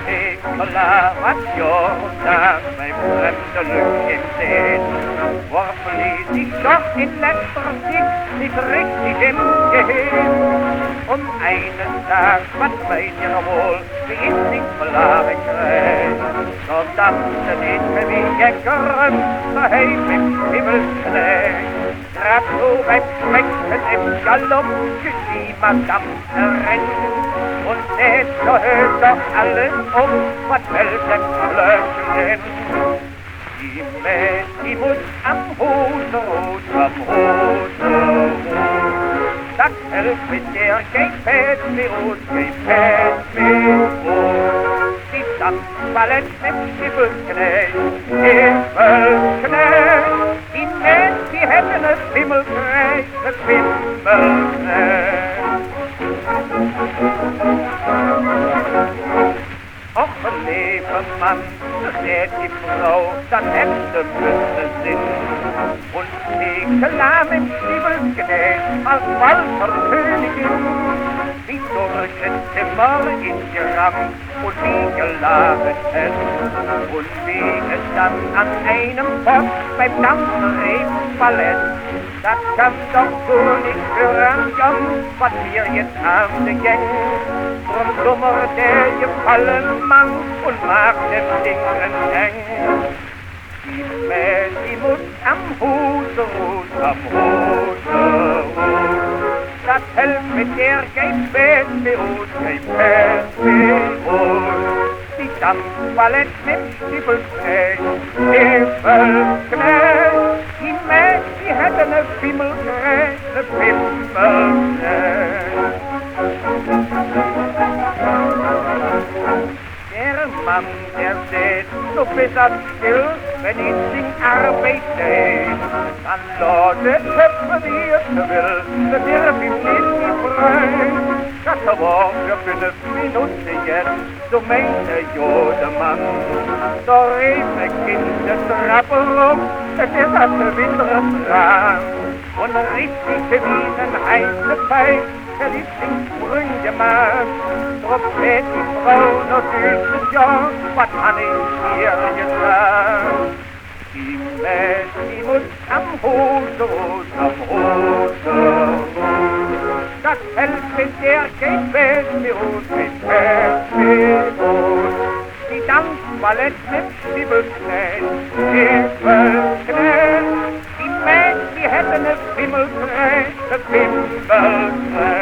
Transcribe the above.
Deklarationen beim Fremdenlücken sehen, worfen die sich doch in letzter Sicht nicht richtig im Gehirn. Und eines Tages, was meint ihr wohl, wie ich nicht verlagen krieg, so dachte ich wie gekrümmt, daheim im Himmelsknecht. Grad so beim Schmecken im Galopp geschieht Madame Renn. Und jetzt hört doch alles was welchen Flöckchen. Die Mädchen muss am Hosenrot, das hilft mit der Gepet mit uns, die Tanzballett mit Stiefel-Knecht, die Mädchen hätten es Himmelknecht, es Himmelknecht. Och, liebe Mann, seht die Frau, dann hätte müsste Sinn. Und die Klam im Stiefel als Walterkönigin, die durch das Zimmer in gerannt und wie geladen ist. Und wie es dann an einem Post beim Tanzen eben verletzt. Das kann doch so nicht hören, was wir jetzt haben gängen. Drum dummer der gefallen Mann und macht dem Ding eng. Die Mädchen muss am Hosenrot, das hält mit der Gepet mit uns, die Tanzballett mit Stiefel-Knecht, die Mädchen hätten ne Himmelknecht, ne Himmelknecht. Der Mann, der steht so besser still, wenn ich sich Arbeit sehe. Dann lautet es, wie es will, das darf ihm nicht gefreut. Das war für 5 Minuten jetzt, so meinte Jodemann. Da rief ein Kind das Rappelung, das ist das Winter dran. Und richtig wie ein heiße Pfeif, der ist in Sprünge gemacht. Drauf steht die Frau noch süßes Jahr, was han ich ihr gesagt? Die Mädchen muss am Hosenrot, das hält mit der Gepet mit uns, die Tanzballett mit Stiefel-Knecht, die Mädchen hätten ne Himmelknecht, ne Himmelknecht.